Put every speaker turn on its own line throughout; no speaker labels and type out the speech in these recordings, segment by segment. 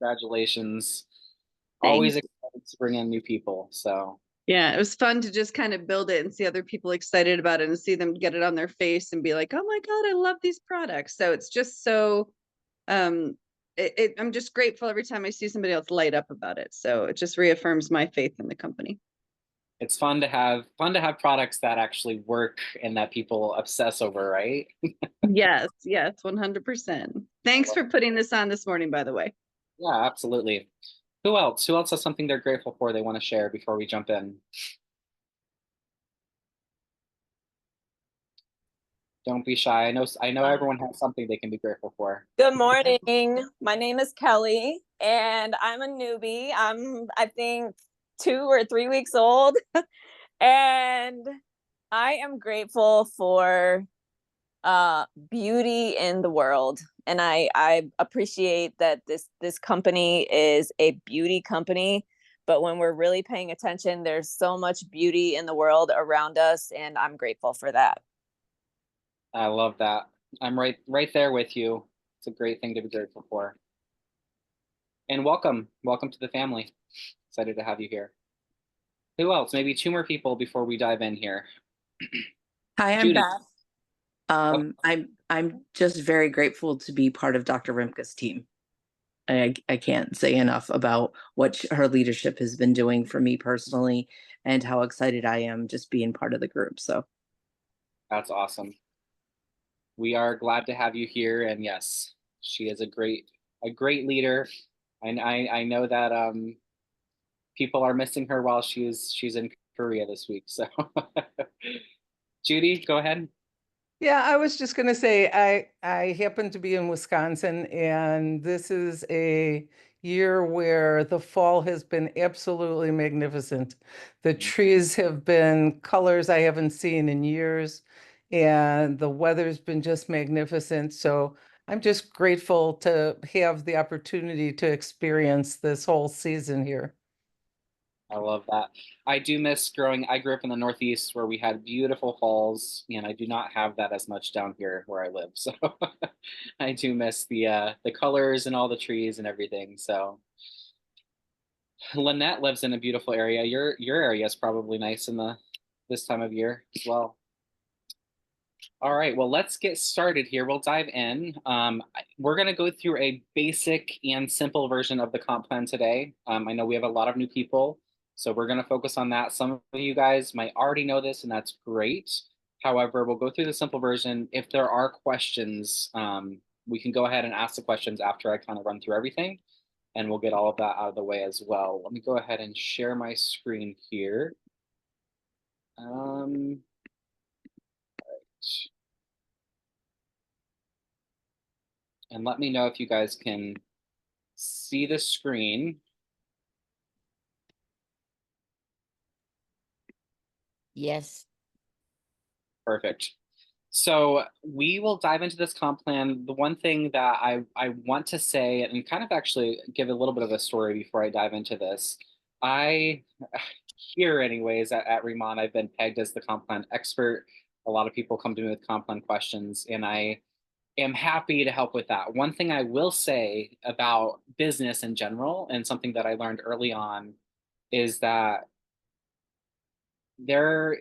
Congratulations.
Thanks.
Always excited to bring in new people. So
Yeah, it was fun to just kind of build it and see other people excited about it and see them get it on their face and be like, "Oh my God, I love these products." So it's just so um I'm just grateful every time I see somebody else light up about it. So it just reaffirms my faith in the company.
it's fun to have products that actually work and that people obsess over, right?
Yes, yes, 100%. Thanks for putting this on this morning, by the way.
Yeah, absolutely. Who else? Who else has something they're grateful for they want to share before we jump in? Don't be shy. I know everyone has something they can be grateful for.
Good morning. My name is Kelly, and I'm a newbie. I think, 2 or 3 weeks old, and I am grateful for beauty in the world. And I appreciate that this company is a beauty company, but when we're really paying attention, there's so much beauty in the world around us, and I'm grateful for that.
I love that. I'm right there with you. It's a great thing to be grateful for. And welcome to the family. Excited to have you here. Who else? Maybe two more people before we dive in here.
Hi, I'm
Judy.
Beth. I'm just very grateful to be part of Dr. Rimka's team. I can't say enough about what her leadership has been doing for me personally and how excited I am just being part of the group. So
That's awesome. We are glad to have you here. And yes, she is a great leader. And I know that people are missing her while she's in Korea this week. So Judy, go ahead.
Yeah, I was just going to say I happen to be in Wisconsin, and this is a year where the fall has been absolutely magnificent. The trees have been colors I haven't seen in years, and the weather's been just magnificent. So I'm just grateful to have the opportunity to experience this whole season here.
I love that. I do miss growing. I grew up in the Northeast where we had beautiful falls, and I do not have that as much down here where I live. So I do miss the colors and all the trees and everything. So Lynette lives in a beautiful area. Your area is probably nice in the this time of year as well. All right, well, let's get started here. We'll dive in. We're going to go through a basic and simple version of the comp plan today. I know we have a lot of new people, so we're going to focus on that. Some of you guys might already know this, and that's great. However, we'll go through the simple version. If there are questions, we can go ahead and ask the questions after I kind of run through everything, and we'll get all of that out of the way as well. Let me go ahead and share my screen here. And let me know if you guys can see the screen.
yes.
Perfect. So we will dive into this comp plan. The one thing that I want to say and kind of actually give a little bit of a story before I dive into this. I here anyways at Riman, I've been pegged as the comp plan expert. A lot of people come to me with comp plan questions, and I am happy to help with that. One thing I will say about business in general, and something that I learned early on, is that there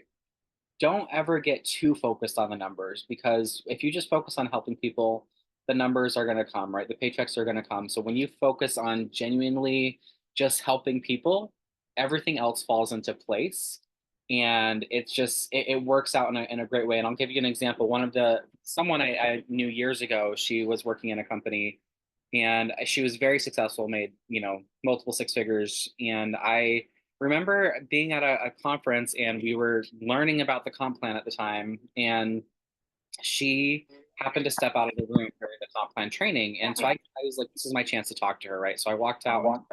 don't ever get too focused on the numbers, because if you just focus on helping people, the numbers are going to come, right? The paychecks are going to come. So when you focus on genuinely just helping people, everything else falls into place. And it's just, it works out in a great way. And I'll give you an example. Someone I knew years ago, she was working in a company and she was very successful, made, multiple six figures. And I remember being at a conference and we were learning about the comp plan at the time. And she happened to step out of the room during the comp plan training. And so I was like, this is my chance to talk to her, right? So I walked out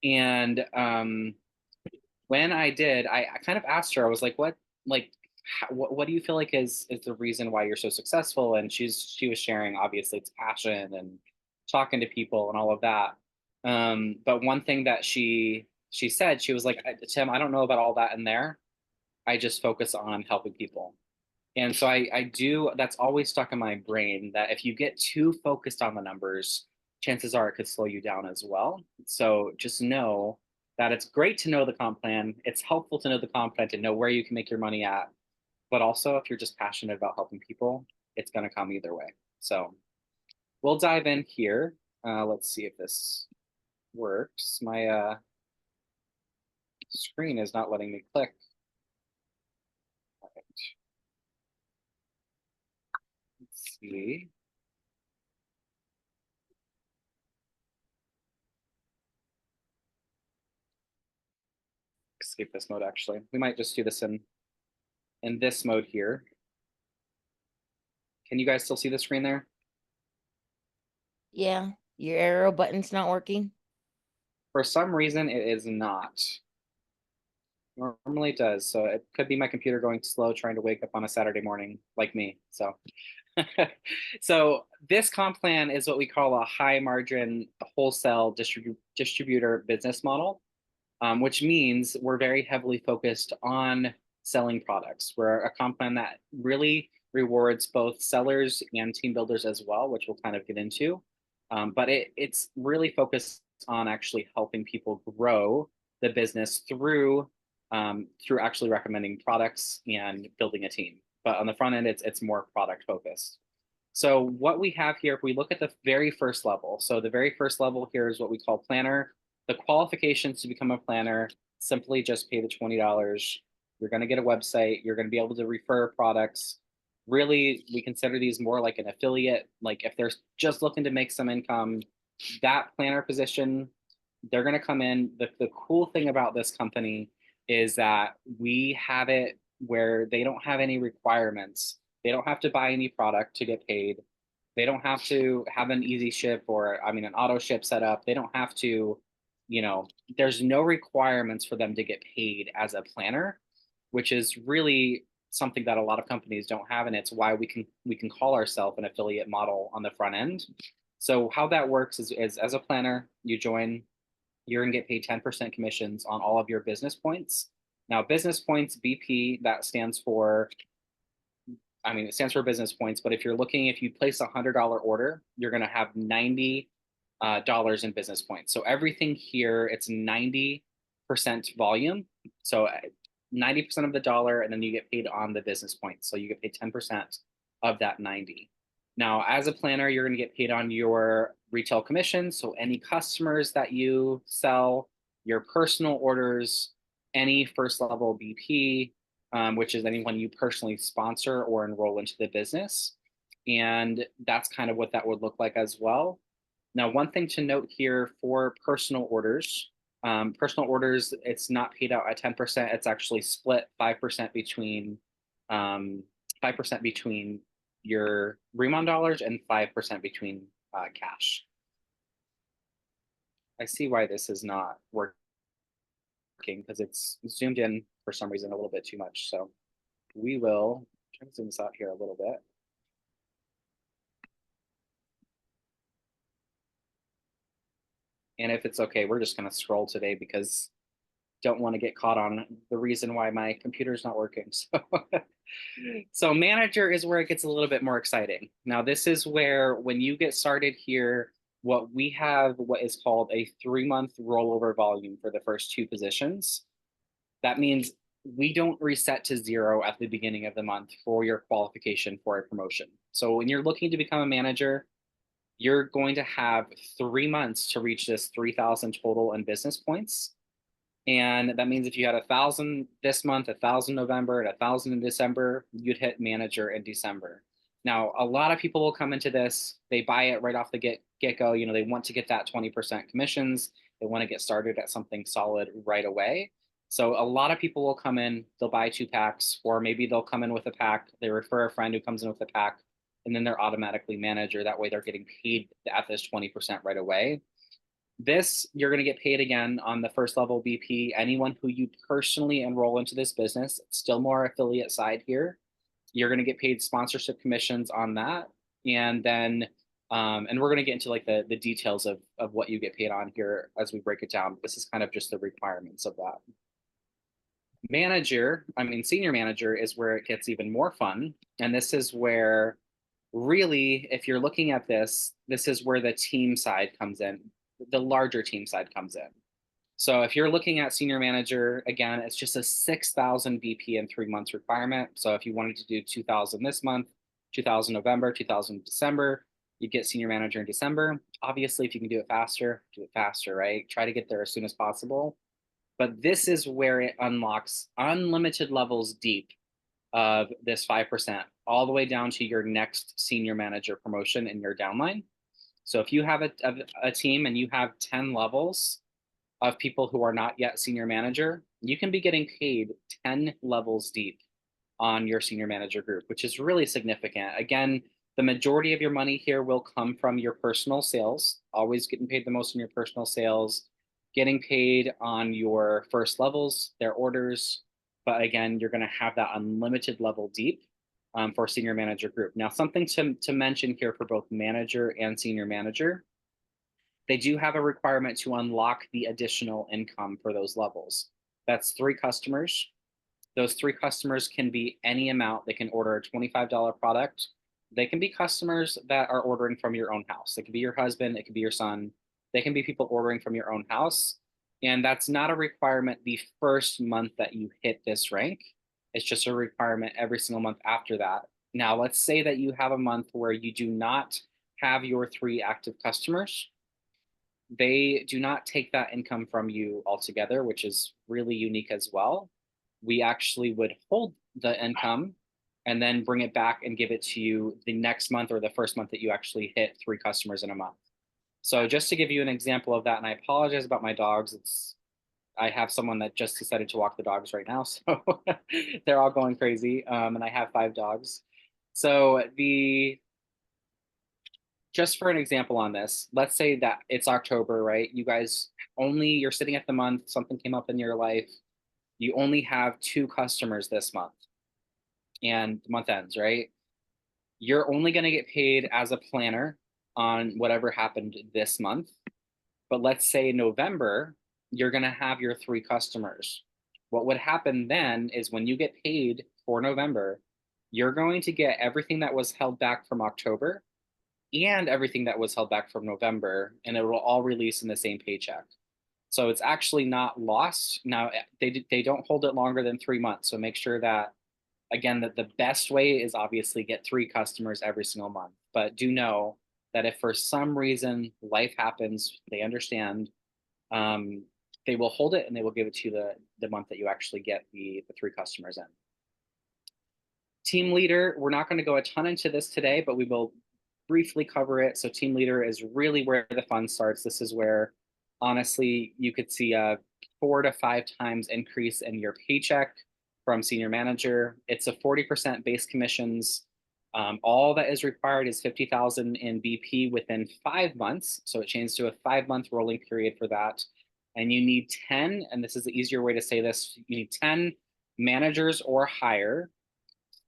and when I did, I kind of asked her, I was like, what do you feel like is the reason why you're so successful? And she was sharing, obviously it's passion and talking to people and all of that. But one thing that she said, she was like, Tim, I don't know about all that in there. I just focus on helping people. And so I do, that's always stuck in my brain, that if you get too focused on the numbers, chances are it could slow you down as well. So just know that it's great to know the comp plan. It's helpful to know the comp plan to know where you can make your money at. But also, if you're just passionate about helping people, it's going to come either way. So we'll dive in here. Let's see if this works. My screen is not letting me click. All right. Let's see. Escape this mode, actually. We might just do this in this mode here. Can you guys still see the screen there?
Yeah, your arrow button's not working.
For some reason, it is not. Normally it does. So it could be my computer going slow trying to wake up on a Saturday morning like me. So so this comp plan is what we call a high margin wholesale distributor business model, which means we're very heavily focused on selling products. We're a comp plan that really rewards both sellers and team builders as well, which we'll kind of get into. But it's really focused on actually helping people grow the business through actually recommending products and building a team. But on the front end, it's more product focused. So what we have here, if we look at the very first level, so the very first level here is what we call planner. The qualifications to become a planner, simply just pay the $20. You're going to get a website. You're going to be able to refer products. Really, we consider these more like an affiliate. Like if they're just looking to make some income, that planner position, they're going to come in. The cool thing about this company is that we have it where they don't have any requirements. They don't have to buy any product to get paid. They don't have to have an easy ship or, I mean, an auto ship set up. They don't have to, there's no requirements for them to get paid as a planner, which is really something that a lot of companies don't have. And it's why we can call ourselves an affiliate model on the front end. So how that works is as a planner, you join, you're gonna get paid 10% commissions on all of your business points. Now, business points, BP, that stands for, it stands for business points, but if you place a $100 order, you're gonna have $90 in business points. So everything here, it's 90% volume. So 90% of the dollar, and then you get paid on the business points. So you get paid 10% of that 90. Now, as a planner, you're going to get paid on your retail commissions. So any customers that you sell, your personal orders, any first level BP, which is anyone you personally sponsor or enroll into the business. And that's kind of what that would look like as well. Now, one thing to note here for personal orders, it's not paid out at 10%. It's actually split 5% between 5% between your Riman dollars and 5% between cash. I see why this is not working because it's zoomed in for some reason a little bit too much. So we will try to zoom this out here a little bit. And if it's okay, we're just going to scroll today because don't want to get caught on the reason why my computer's not working. So manager is where it gets a little bit more exciting. Now, this is where when you get started here, we have what is called a 3-month rollover volume for the first 2 positions. That means we don't reset to 0 at the beginning of the month for your qualification for a promotion. So when you're looking to become a manager, you're going to have 3 months to reach this 3,000 total in business points. And that means if you had 1,000 this month, 1,000 November, and 1,000 in December, you'd hit manager in December. Now, a lot of people will come into this, they buy it right off the get-go. They want to get that 20% commissions. They want to get started at something solid right away. So a lot of people will come in, they'll buy 2 packs, or maybe they'll come in with a pack. They refer a friend who comes in with a pack, and then they're automatically manager. That way they're getting paid at this 20% right away. This, you're going to get paid again on the first level BP. Anyone who you personally enroll into this business, it's still more affiliate side here. You're going to get paid sponsorship commissions on that. And then, and we're going to get into like the details of what you get paid on here as we break it down. This is kind of just the requirements of that. Senior manager is where it gets even more fun. And this is where Really, if you're looking at this, this is where the team side comes in, the larger team side comes in. So if you're looking at senior manager, again, it's just a 6,000 BP in 3 months requirement. So if you wanted to do 2,000 this month, 2,000 November, 2,000 December, you get senior manager in December. Obviously, if you can do it faster, right? Try to get there as soon as possible. But this is where it unlocks unlimited levels deep of this 5%, all the way down to your next senior manager promotion in your downline. So if you have a team and you have 10 levels of people who are not yet senior manager, you can be getting paid 10 levels deep on your senior manager group, which is really significant. Again, the majority of your money here will come from your personal sales, always getting paid the most in your personal sales, getting paid on your first levels, their orders. But again, you're going to have that unlimited level deep for senior manager group. Now, something to mention here for both manager and senior manager, they do have a requirement to unlock the additional income for those levels. That's 3 customers. Those 3 customers can be any amount. They can order a $25 product. They can be customers that are ordering from your own house. It could be your husband, it could be your son. They can be people ordering from your own house. And that's not a requirement the first month that you hit this rank. It's just a requirement every single month after that. Now, let's say that you have a month where you do not have your 3 active customers. They do not take that income from you altogether, which is really unique as well. We actually would hold the income and then bring it back and give it to you the next month or the first month that you actually hit 3 customers in a month. So just to give you an example of that, and I apologize about my dogs. I have someone that just decided to walk the dogs right now, so they're all going crazy. And I have 5 dogs. So just for an example on this, let's say that it's October, right? You guys you're sitting at the month, something came up in your life, you only have 2 customers this month, and the month ends, right? You're only going to get paid as a planner on whatever happened this month. But let's say November, you're going to have your 3 customers. What would happen then is when you get paid for November, you're going to get everything that was held back from October and everything that was held back from November, and it will all release in the same paycheck. So it's actually not lost. Now, they don't hold it longer than 3 months. So make sure that, again, that the best way is obviously get 3 customers every single month. But do know that if for some reason life happens, they understand, they will hold it and they will give it to you the month that you actually get the 3 customers in. Team leader, we're not going to go a ton into this today, but we will briefly cover it. So team leader is really where the fun starts. This is where, honestly, you could see a 4 to 5 times increase in your paycheck from senior manager. It's a 40% base commissions. All that is required is 50,000 in BP within 5 months. So it changes to a 5-month rolling period for that. And you need 10, and this is the easier way to say this, you need 10 managers or higher,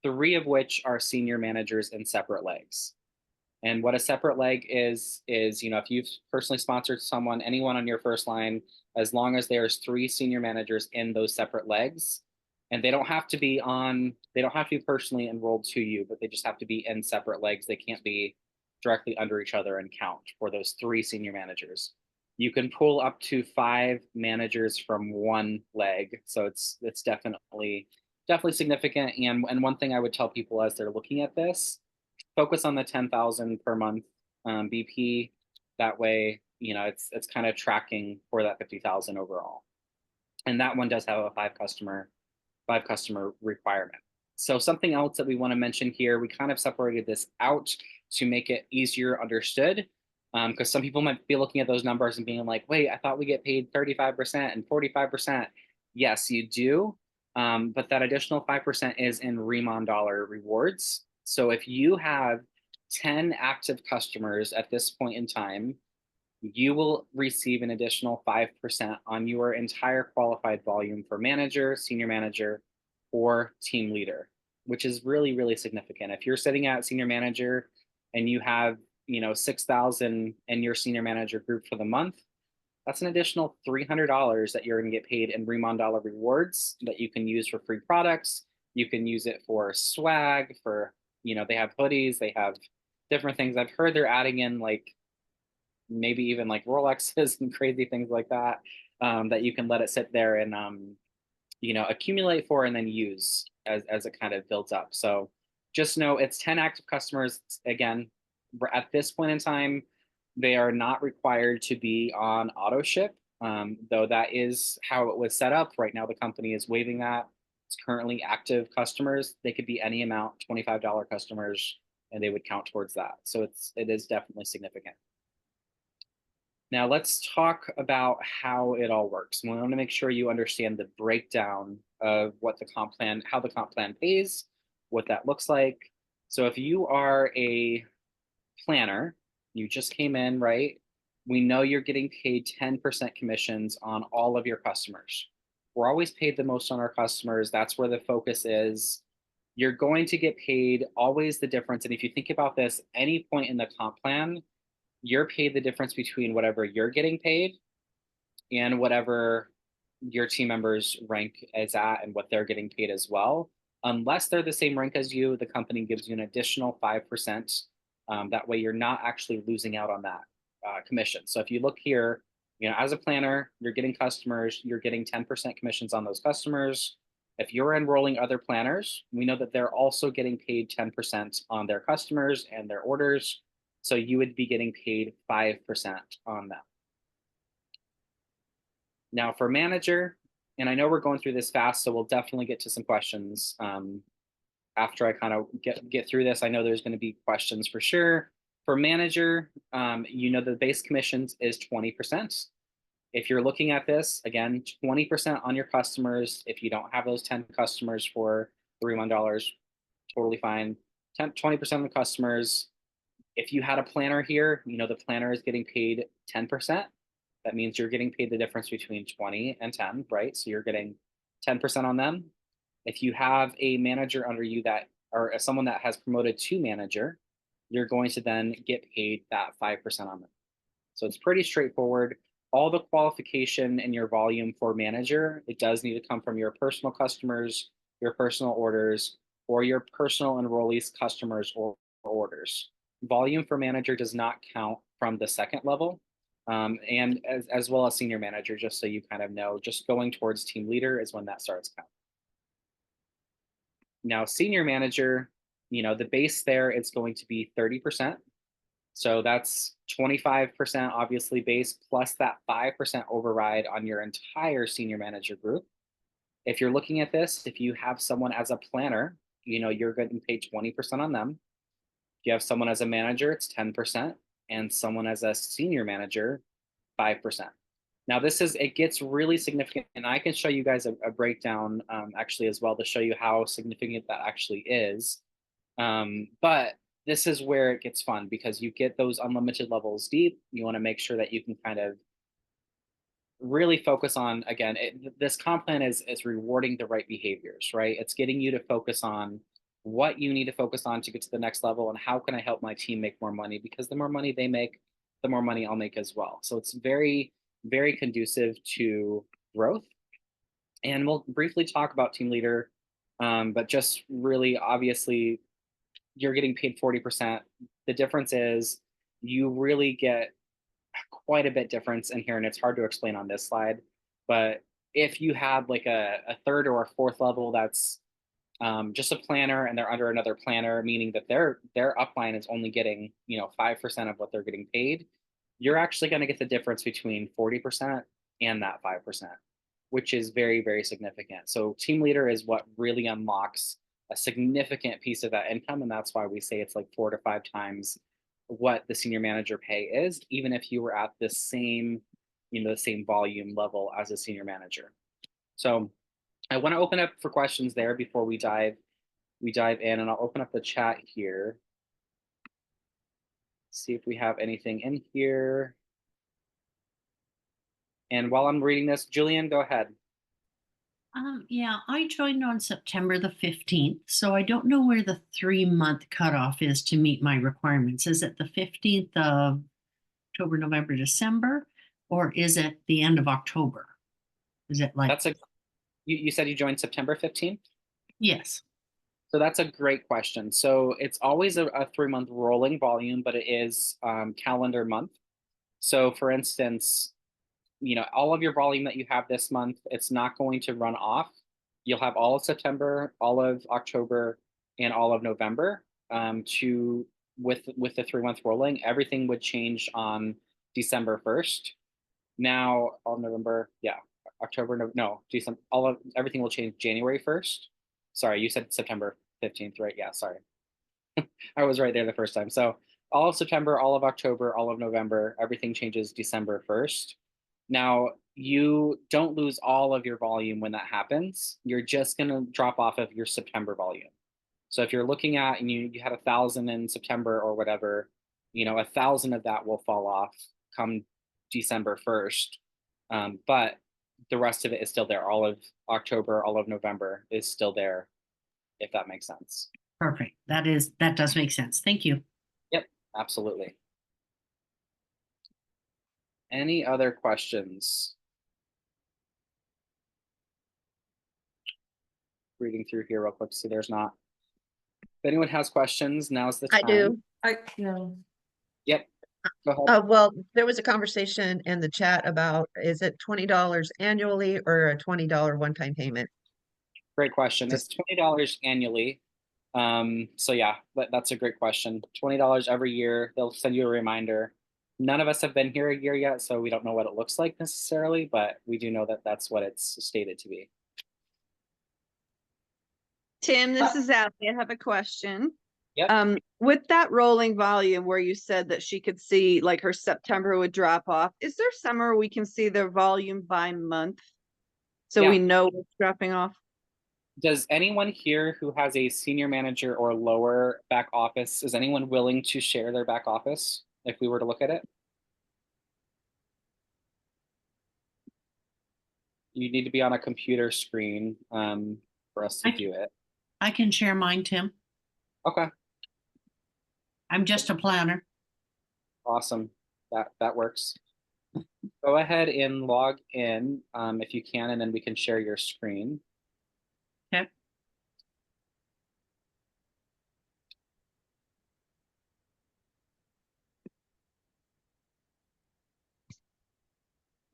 3 of which are senior managers in separate legs. And what a separate leg is, if you've personally sponsored anyone on your first line, as long as there's 3 senior managers in those separate legs, and they don't have to be personally enrolled to you, but they just have to be in separate legs. They can't be directly under each other and count for those 3 senior managers. You can pull up to 5 managers from 1 leg. So it's definitely significant. And one thing I would tell people as they're looking at this, focus on the 10,000 per month BP. That way, it's kind of tracking for that 50,000 overall. And that one does have a 5 customer requirement. So something else that we want to mention here, we kind of separated this out to make it easier understood, because some people might be looking at those numbers and being like, wait, I thought we get paid 35% and 45%. Yes, you do. But that additional 5% is in Riman dollar rewards. So if you have 10 active customers at this point in time, you will receive an additional 5% on your entire qualified volume for manager, senior manager, or team leader, which is really, really significant. If you're sitting at senior manager and you have 6,000 in your senior manager group for the month, that's an additional $300 that you're going to get paid in Riman dollar rewards that you can use for free products. You can use it for swag, they have hoodies, they have different things. I've heard they're adding in like maybe even like Rolexes and crazy things like that, that you can let it sit there and accumulate for and then use as it kind of builds up. So just know it's 10 active customers. Again, at this point in time, they are not required to be on auto ship, though that is how it was set up. Right now, the company is waiving that. It's currently active customers. They could be any amount, $25 customers, and they would count towards that. So it is definitely significant. Now let's talk about how it all works. We want to make sure you understand the breakdown of what the comp plan, how the comp plan pays, what that looks like. So if you are a planner, you just came in, right? We know you're getting paid 10% commissions on all of your customers. We're always paid the most on our customers. That's where the focus is. You're going to get paid always the difference. And if you think about this, any point in the comp plan, you're paid the difference between whatever you're getting paid and whatever your team members rank is at and what they're getting paid as well. Unless they're the same rank as you, the company gives you an additional 5%. That way you're not actually losing out on that commission. So if you look here, as a planner, you're getting customers, you're getting 10% commissions on those customers. If you're enrolling other planners, we know that they're also getting paid 10% on their customers and their orders. So you would be getting paid 5% on them. Now for manager, and I know we're going through this fast, so we'll definitely get to some questions after I kind of get through this. I know there's going to be questions for sure. For manager, the base commissions is 20%. If you're looking at this, again, 20% on your customers. If you don't have those 10 customers for $31, totally fine. 20% of the customers. If you had a planner here, the planner is getting paid 10%. That means you're getting paid the difference between 20 and 10, right? So you're getting 10% on them. If you have a manager under you or someone that has promoted to manager, you're going to then get paid that 5% on them. So it's pretty straightforward. All the qualification and your volume for manager, it does need to come from your personal customers, your personal orders, or your personal enrollees customers or orders. Volume for manager does not count from the second level, and as well as senior manager, just so you kind of know, just going towards team leader is when that starts counting. Now, senior manager, the base there is going to be 30%. So that's 25% obviously base plus that 5% override on your entire senior manager group. If you're looking at this, if you have someone as a planner, you're getting paid 20% on them. If you have someone as a manager, it's 10%, and someone as a senior manager, 5%. Now it gets really significant, and I can show you guys a breakdown actually as well to show you how significant that actually is. But this is where it gets fun because you get those unlimited levels deep. You want to make sure that you can kind of really focus on, again, this comp plan is rewarding the right behaviors, right? It's getting you to focus on what you need to focus on to get to the next level and how can I help my team make more money, because the more money they make, the more money I'll make as well. So it's very, very conducive to growth. And we'll briefly talk about team leader, but just really obviously you're getting paid 40%. The difference is you really get quite a bit difference in here, and it's hard to explain on this slide. But if you have like a third or a fourth level that's just a planner and they're under another planner, meaning that their upline is only getting 5% of what they're getting paid, you're actually going to get the difference between 40% and that 5%, which is very, very significant. So team leader is what really unlocks a significant piece of that income, and that's why we say it's like 4 to 5 times what the senior manager pay is, even if you were at the same the same volume level as a senior manager. So I want to open up for questions there before we dive in, and I'll open up the chat here. See if we have anything in here. And while I'm reading this, Julian, go ahead.
Yeah, I joined on September the 15th, so I don't know where the 3-month cutoff is to meet my requirements. Is it the 15th of October, November, December, or is it the end of October? Is it like...
You said you joined September 15th?
Yes.
So that's a great question. So it's always a 3-month rolling volume, but it is calendar month. So for instance, all of your volume that you have this month, it's not going to run off. You'll have all of September, all of October, and all of November. To with the 3-month rolling, everything would change on December 1st. Now, all November, yeah, October, no, December, all of everything will change January 1st. Sorry, you said September 15th, right? Yeah, sorry. I was right there the first time. So all of September, all of October, all of November, everything changes December 1st. Now, you don't lose all of your volume when that happens. You're just going to drop off of your September volume. So if you're looking at and you had 1,000 in September or whatever, 1,000 of that will fall off come December 1st. But the rest of it is still there. All of October, all of November is still there, if that makes sense.
Perfect. That does make sense. Thank you.
Yep, absolutely. Any other questions? Reading through here real quick to see there's not. If anyone has questions, now's the time.
I do.
Yep. Go ahead.
Well, there was a conversation in the chat about, is it $20 annually or a $20 one-time payment?
Great question. It's $20 annually. So yeah, that's a great question. $20 every year. They'll send you a reminder. None of us have been here a year yet, so we don't know what it looks like necessarily, but we do know that that's what it's stated to be.
Tim, this is Allie. I have a question.
Yep.
With that rolling volume where you said that she could see like her September would drop off, is there somewhere we can see the volume by month? So we know what's dropping off?
Does anyone here who has a senior manager or lower back office, is anyone willing to share their back office if we were to look at it? You need to be on a computer screen for us to do it.
I can share mine, Tim.
Okay.
I'm just a planner.
Awesome. That works. Go ahead and log in if you can, and then we can share your screen.
Okay.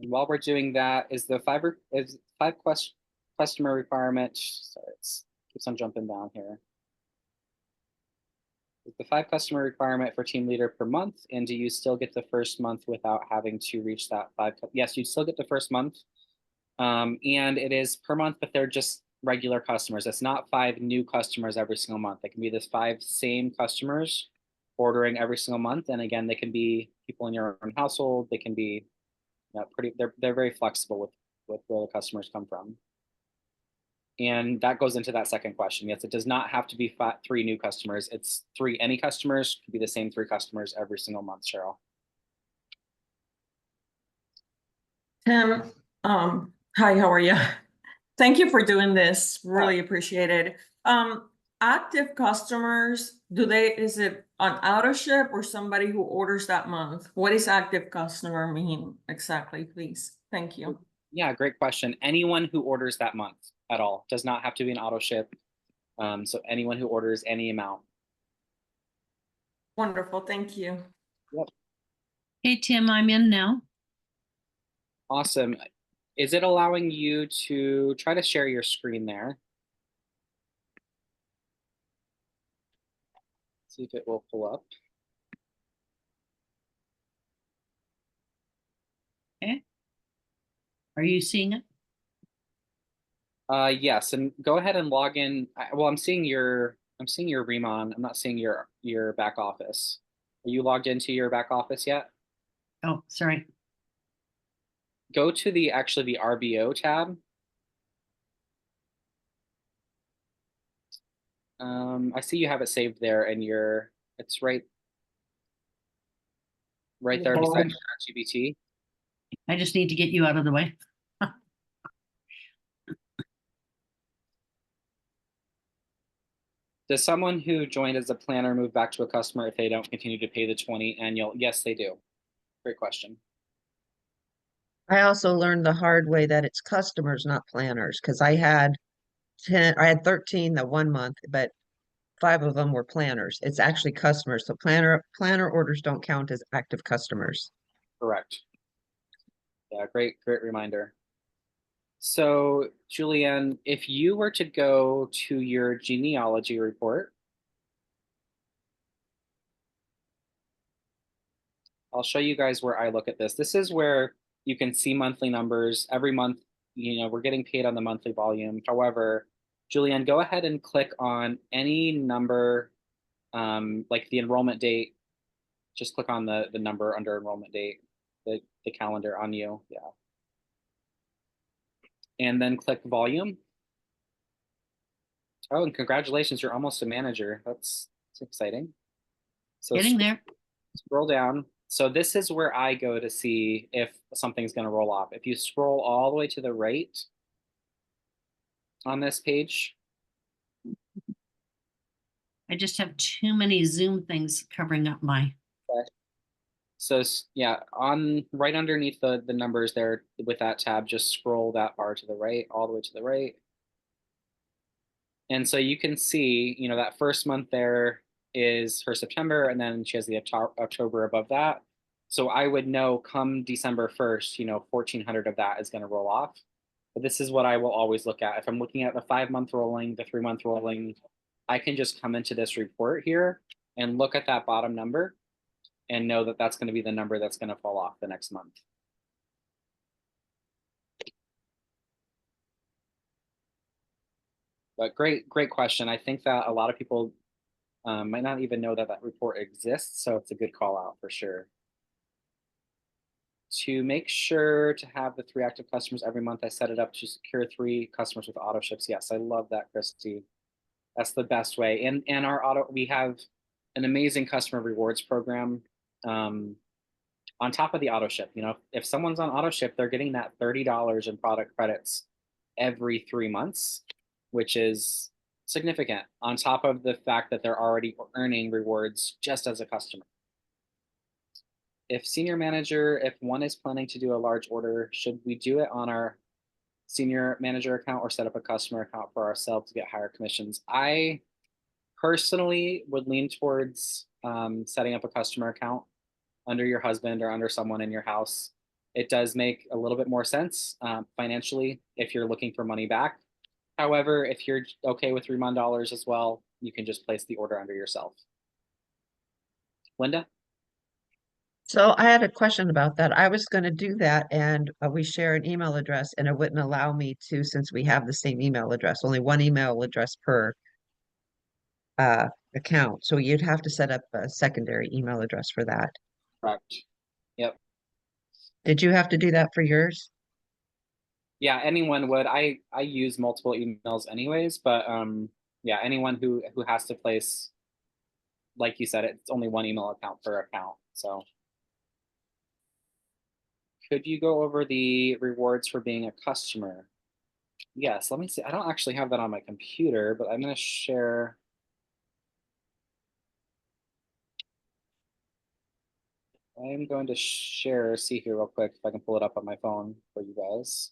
And while we're doing that, is the five customer requirement? Sorry, it keeps on jumping down here. Is the 5 customer requirement for team leader per month, and do you still get the first month without having to reach that 5? Yes, you still get the first month, and it is per month, but they're just regular customers. It's not 5 new customers every single month. It can be this 5 same customers ordering every single month, and again, they can be people in your own household. They can be they're very flexible with where the customers come from. And that goes into that second question. Yes, it does not have to be 3 new customers. It's 3 any customers. Could be the same 3 customers every single month, Cheryl.
Tim, hi, how are you? Thank you for doing this. Really appreciate it. Active customers, is it an auto ship or somebody who orders that month? What does active customer mean exactly, please? Thank you.
Yeah, great question. Anyone who orders that month at all does not have to be an auto ship. So anyone who orders any amount.
Wonderful, thank you.
Yep.
Hey, Tim, I'm in now.
Awesome. Is it allowing you to try to share your screen there? See if it will pull up.
Okay. Are you seeing it?
Yes, and go ahead and log in. Well, I'm seeing your Riman. I'm not seeing your back office. Are you logged into your back office yet?
Oh, sorry.
Go to the RBO tab. I see you have it saved there, and it's right there beside ChatGPT.
I just need to get you out of the way.
Does someone who joined as a planner move back to a customer if they don't continue to pay the 20 annual? Yes, they do. Great question.
I also learned the hard way that it's customers, not planners, because I had 13 the one month, but 5 of them were planners. It's actually customers. So planner orders don't count as active customers.
Correct. Yeah, great reminder. So, Julianne, if you were to go to your genealogy report, I'll show you guys where I look at this. This is where you can see monthly numbers. Every month, we're getting paid on the monthly volume. However, Julianne, go ahead and click on any number, like the enrollment date. Just click on the number under enrollment date, the calendar on you. Yeah. And then click volume. Oh, and congratulations, you're almost a manager. That's exciting. So
Getting there.
scroll down. So this is where I go to see if something's going to roll off. If you scroll all the way to the right on this page.
I just have too many Zoom things covering up my.
So yeah, on right underneath the numbers there with that tab, just scroll that bar to the right, all the way to the right. And so you can see, that first month there is her September, and then she has the October above that. So I would know come December 1st, 1,400 of that is going to roll off. But this is what I will always look at. If I'm looking at the 5-month rolling, the 3-month rolling, I can just come into this report here and look at that bottom number and know that that's going to be the number that's going to fall off the next month. But great question. I think that a lot of people might not even know that report exists, so it's a good call out for sure. To make sure to have the 3 active customers every month, I set it up to secure 3 customers with auto ships. Yes, I love that, Christy. That's the best way. And we have an amazing customer rewards program on top of the auto ship. If someone's on auto ship, they're getting that $30 in product credits every 3 months, which is significant on top of the fact that they're already earning rewards just as a customer. If senior manager, if one is planning to do a large order, should we do it on our senior manager account or set up a customer account for ourselves to get higher commissions? I personally would lean towards setting up a customer account under your husband or under someone in your house. It does make a little bit more sense financially if you're looking for money back. However, if you're okay with Riman dollars as well, you can just place the order under yourself. Linda?
So I had a question about that. I was going to do that, and we share an email address, and it wouldn't allow me to, since we have the same email address, only one email address per account. So you'd have to set up a secondary email address for that.
Correct. Yep.
Did you have to do that for yours?
Yeah, anyone would. I use multiple emails anyways, but yeah, anyone who has to place, like you said, it's only one email account per account. So could you go over the rewards for being a customer? Yes, let me see. I don't actually have that on my computer, but I'm going to share. I'm going to share, see here real quick if I can pull it up on my phone for you guys.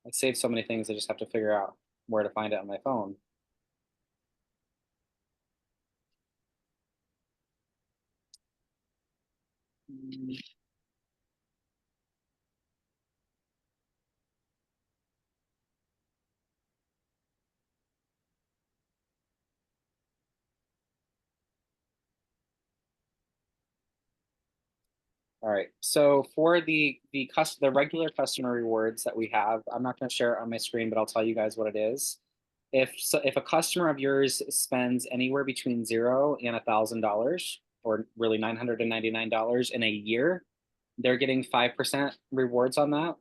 I saved so many things, I just have to figure out where to find it on my phone. All right, so for the regular customer rewards that we have, I'm not going to share it on my screen, but I'll tell you guys what it is. If a customer of yours spends anywhere between $0 and $1,000, or really $999 in a year, they're getting 5% rewards on that.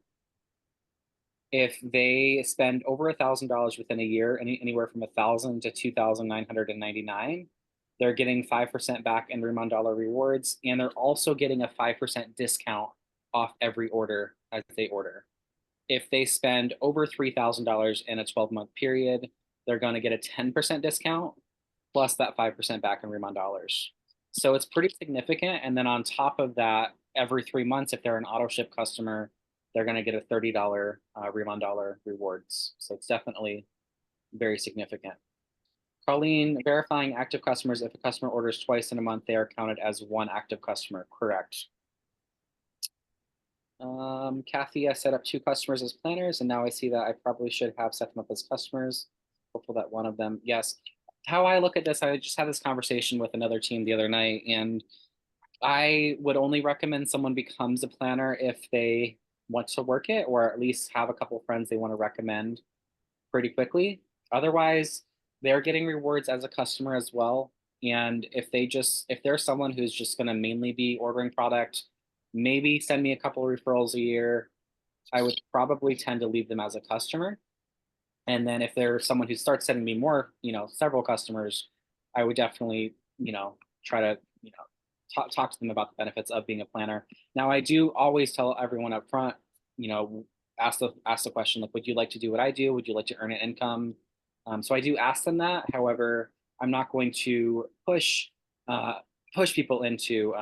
If they spend over $1,000 within a year, anywhere from $1,000 to $2,999, they're getting 5% back in Riman dollar rewards, and they're also getting a 5% discount off every order as they order. if they spend over $3,000 in a 12-month period, they're going to get a 10% discount plus that 5% back in Riman dollars. So it's pretty significant. And then on top of that, every 3 months, if they're an auto ship customer, they're going to get a $30 Riman dollar rewards. So it's definitely very significant. Colleen, verifying active customers. If a customer orders twice in a month, they are counted as one active customer. Correct. Kathy, I set up 2 customers as planners, and now I see that I probably should have set them up as customers. Hopeful that one of them, yes. How I look at this, I just had this conversation with another team the other night, and I would only recommend someone becomes a planner if they want to work it, or at least have a couple friends they want to recommend pretty quickly. Otherwise, they're getting rewards as a customer as well. And if they're someone who's just going to mainly be ordering product, maybe send me a couple of referrals a year, I would probably tend to leave them as a customer. And then if they're someone who starts sending me more, several customers, I would definitely, try to, talk to them about the benefits of being a planner. Now, I do always tell everyone up front, ask the question, like, would you like to do what I do? Would you like to earn an income? So I do ask them that. However, I'm not going to push people into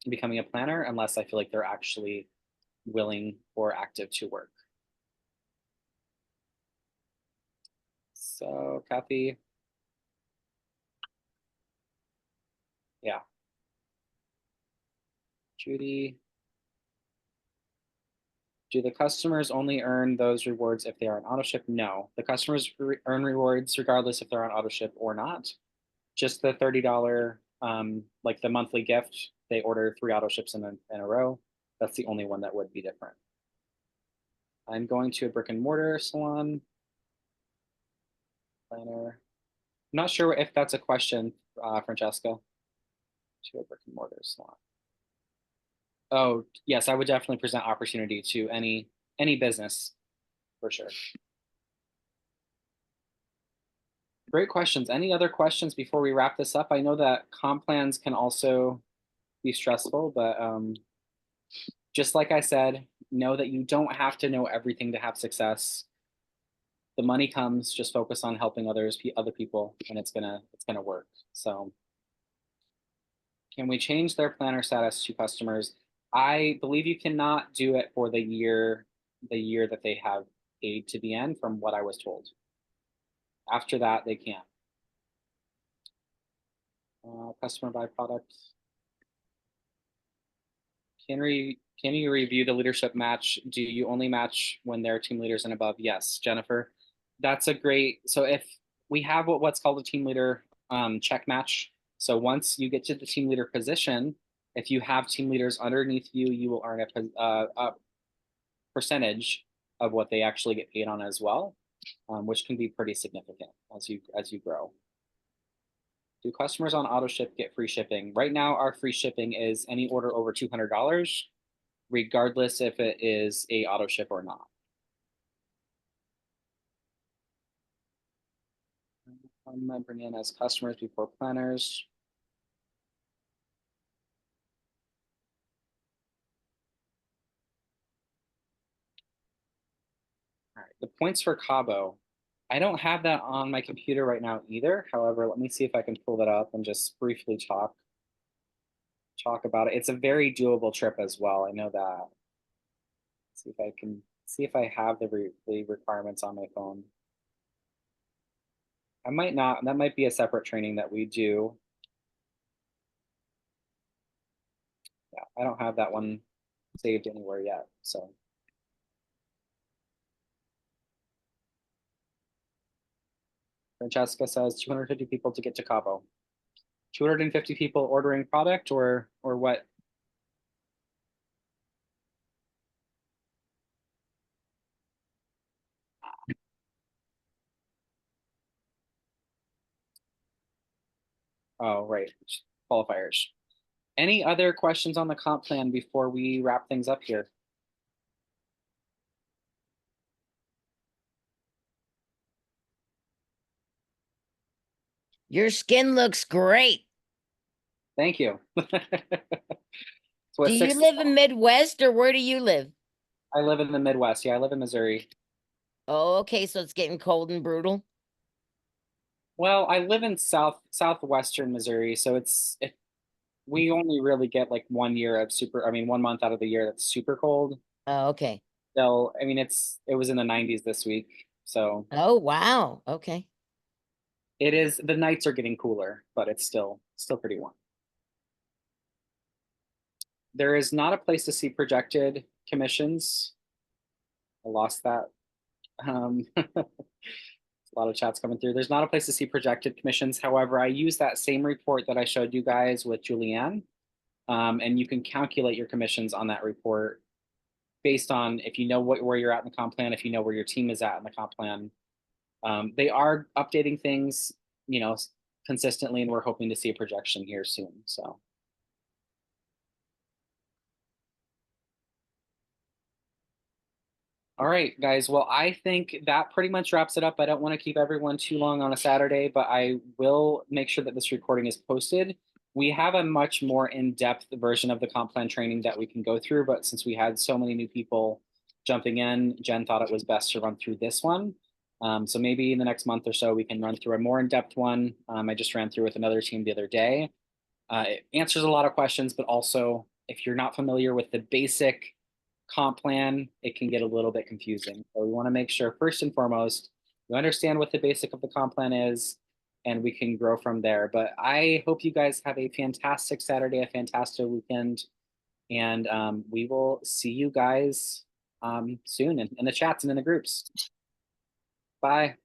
becoming a planner unless I feel like they're actually willing or active to work. So Kathy, yeah. Judy, do the customers only earn those rewards if they are on auto ship? No, the customers earn rewards regardless if they're on auto ship or not. Just the $30, like the monthly gift, they order 3 auto ships in a row. That's the only one that would be different. I'm going to a brick and mortar salon. Planner. I'm not sure if that's a question, Francesca. To a brick and mortar salon. Oh, yes, I would definitely present opportunity to any business for sure. Great questions. Any other questions before we wrap this up? I know that comp plans can also be stressful, but just like I said, know that you don't have to know everything to have success. The money comes, just focus on helping other people, and it's gonna work. So can we change their planner status to customers? I believe you cannot do it for the year that they have paid to the end, from what I was told. After that, they can. Customer buy product. Can you review the leadership match? Do you only match when they're team leaders and above? Yes, Jennifer. That's a great. So if we have what's called a team leader check match. So once you get to the team leader position, if you have team leaders underneath you, you will earn a percentage of what they actually get paid on as well, which can be pretty significant as you grow. Do customers on auto ship get free shipping? Right now, our free shipping is any order over $200, regardless if it is a auto ship or not. I'm gonna bring in as customers before planners. All right, the points for Cabo. I don't have that on my computer right now either. However, let me see if I can pull that up and just briefly talk about it. It's a very doable trip as well. I know that. Let's see if I can see if I have the requirements on my phone. I might not. That might be a separate training that we do. Yeah, I don't have that one saved anywhere yet. So Francesca says 250 people to get to Cabo. 250 people ordering product or what? Oh, right. Qualifiers. Any other questions on the comp plan before we wrap things up here?
Your skin looks great.
Thank you.
Do you live in Midwest or where do you live?
I live in the Midwest. Yeah, I live in Missouri.
Oh, okay. So it's getting cold and brutal.
Well, I live in southwestern Missouri, so we only really get like 1 year of I mean, 1 month out of the year that's super cold.
Oh, okay.
So, I mean, it was in the 90s this week. So
Oh, wow. Okay.
the nights are getting cooler, but it's still pretty warm. There is not a place to see projected commissions. I lost that. A lot of chats coming through. There's not a place to see projected commissions. However, I use that same report that I showed you guys with Julianne, and you can calculate your commissions on that report based on if you know where you're at in the comp plan, if you know where your team is at in the comp plan. They are updating things, consistently, and we're hoping to see a projection here soon. So. All right, guys. Well, I think that pretty much wraps it up. I don't want to keep everyone too long on a Saturday, but I will make sure that this recording is posted. We have a much more in-depth version of the comp plan training that we can go through, but since we had so many new people jumping in, Jen thought it was best to run through this one. So maybe in the next month or so, we can run through a more in-depth one. I just ran through with another team the other day. It answers a lot of questions, but also if you're not familiar with the basic comp plan, it can get a little bit confusing. So we want to make sure first and foremost, you understand what the basic of the comp plan is, and we can grow from there. But I hope you guys have a fantastic Saturday, a fantastic weekend, and we will see you guys soon in the chats and in the groups. Bye.